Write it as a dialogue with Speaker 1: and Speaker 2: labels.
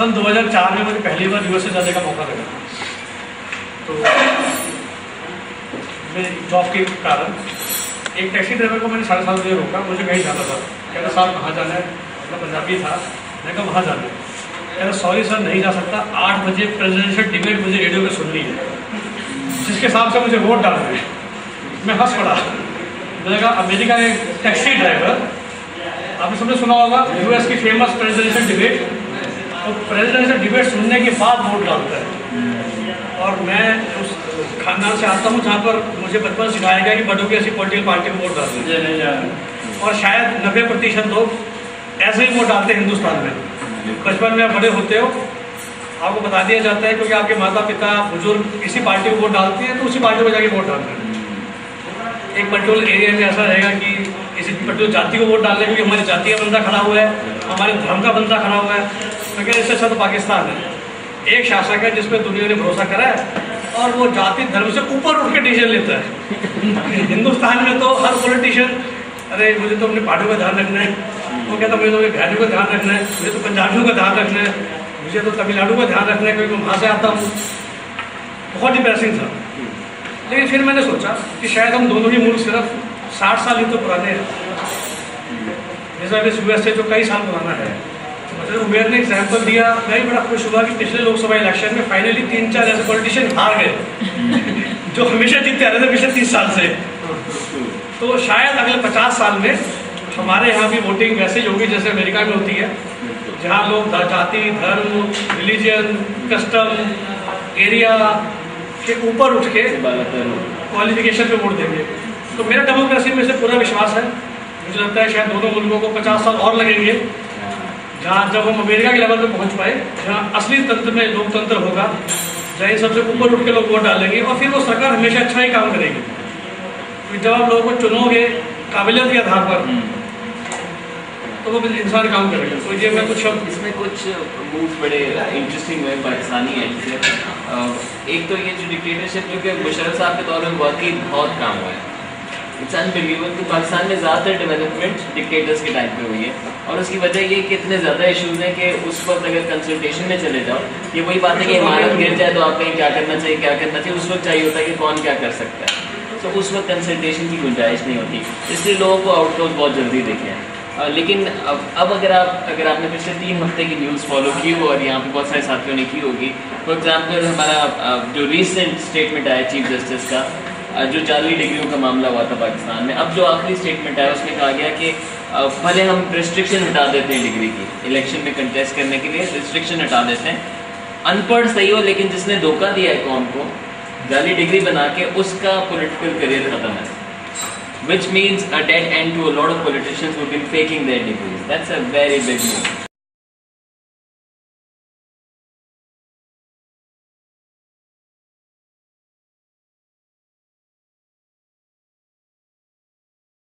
Speaker 1: सन 2004 में मुझे पहली बार यूएसए जाने का मौका मिला। तो मैं जॉब के कारण एक टैक्सी ड्राइवर को मैंने 7.5 बजे रोका, मुझे कहीं जाना था। कहता साहब कहाँ जाना है, मैं पंजाबी था, मैं कहा वहाँ जाना है। कहता सॉरी सर नहीं जा सकता, 8 बजे प्रेसिडेंशियल डिबेट मुझे रेडियो पे सुननी है, जिसके हिसाब से मुझे वोट डालना है। मैं हंस पड़ा। मैंने कहा अमेरिका का एक टैक्सी ड्राइवर, आपने सबने सुना होगा यूएस की फेमस प्रेसिडेंशियल डिबेट, तो प्रेसिडेंशियल डिबेट सुनने के बाद वोट डालता है। और मैं उस खानदान से आता हूँ जहाँ पर मुझे बचपन से सिखाया गया कि बड़ों की ऐसी पॉलिटिकल पार्टी को वोट डालना, और शायद 90% लोग ऐसे ही वोट डालते हैं हिंदुस्तान में। बचपन में आप बड़े होते हो, आपको बता दिया जाता है क्योंकि आपके माता पिता बुजुर्ग इसी पार्टी को वोट डालते हैं, तो उसी पार्टी को जाके वोट डालते हैं। एक पर्टिकुलर एरिया में ऐसा रहेगा कि किसी पर्टिकुलर जाति को वोट डालने क्योंकि हमारी जाति का बंदा खड़ा हुआ है, हमारे धर्म का बंदा खड़ा हुआ है। तो क्या इससे अच्छा तो पाकिस्तान है, एक शासक है जिसपे दुनिया ने भरोसा करा है और वो जाति धर्म से ऊपर उठ के डिसीजन लेता है। हिंदुस्तान में तो हर पॉलिटिशियन, अरे मुझे तो अपनी पार्टी का ध्यान रखना है, वो कहता मुझे तो बिहारियों का ध्यान रखना है, मुझे तो पंजाबियों का ध्यान रखना है, मुझे तो तमिलनाडु का ध्यान रखना है क्योंकि मैं वहाँ से आता हूँ। बहुत डिप्रेसिंग था। लेकिन फिर मैंने सोचा कि शायद हम दोनों ही मुल्क सिर्फ 60 साल ही तो पुराने हैं, जैसा यूएस से जो कई साल पुराना है। मतलब उमेर ने एग्जाम्पल दिया, मैं भी बड़ा खुश हुआ कि पिछले लोकसभा इलेक्शन में फाइनली 3-4 ऐसे पॉलिटिशियन हार गए जो हमेशा जीतते आ रहे थे पिछले 30 साल से। तो शायद अगले 50 साल में हमारे यहाँ भी वोटिंग वैसे ही होगी जैसे अमेरिका में होती है, जहाँ लोग जाति, धर्म, रिलीजन, कस्टम, एरिया के ऊपर उठ के क्वालिफिकेशन पे वोट देंगे। तो मेरा डेमोक्रेसी में से पूरा विश्वास है। मुझे लगता है शायद दोनों मुल्कों को 50 साल और लगेंगे, जहाँ जब हम अमेरिका के लेवल पे पहुँच पाए, जहाँ असली तंत्र में लोकतंत्र होगा, जहाँ सबसे ऊपर उठ के लोग वोट डालेंगे और फिर वो सरकार हमेशा अच्छा ही काम करेगी। तो जब आप लोगों को चुनोगे काबिलियत के आधार पर, तो वो इंसान काम करेगा। तो ये मैं कुछ
Speaker 2: इसमें कुछ मूव बड़े इंटरेस्टिंग हुए पाकिस्तानी एंड से। एक तो ये जो डिक्टेटरशिप जो कि मुशर्रफ साहब के दौर में वाकई बहुत काम हुआ है, इट्स अनबिलीवेबल कि पाकिस्तान में ज़्यादातर डेवलपमेंट डिक्टेटर्स के टाइम पे हुई है। और उसकी वजह ये कि इतने ज़्यादा इशूज़ हैं कि उस वक्त अगर कंसल्टेशन में चले जाओ, ये वही बात है कि इमारत गिर जाए तो आप कहीं क्या करना चाहिए, क्या करना चाहिए, उस वक्त चाहिए होता है कि कौन क्या कर सकता है। तो उस वक्त कंसल्टेशन की गुंजाइश नहीं होती, इसलिए लोगों को आउटकम्स बहुत जल्दी देखे हैं। लेकिन अब अगर आपने पिछले 3 हफ्ते की न्यूज़ फॉलो की हो, और यहाँ पे बहुत सारे साथियों ने की होगी, फॉर एग्जाम्पल हमारा जो रिसेंट स्टेटमेंट आया चीफ जस्टिस का, जो जाली डिग्रियों का मामला हुआ था पाकिस्तान में, अब जो आखिरी स्टेटमेंट आया उसमें कहा गया कि भले हम रिस्ट्रिक्शन हटा देते हैं डिग्री की, इलेक्शन में कंटेस्ट करने के लिए रिस्ट्रिक्शन हटा देते हैं, अनपढ़ सही हो लेकिन जिसने धोखा दिया है कौम को जाली डिग्री बना के, उसका पॉलिटिकल करियर खत्म है, which means a dead end to a lot of politicians who've been faking their degrees. That's a very big move.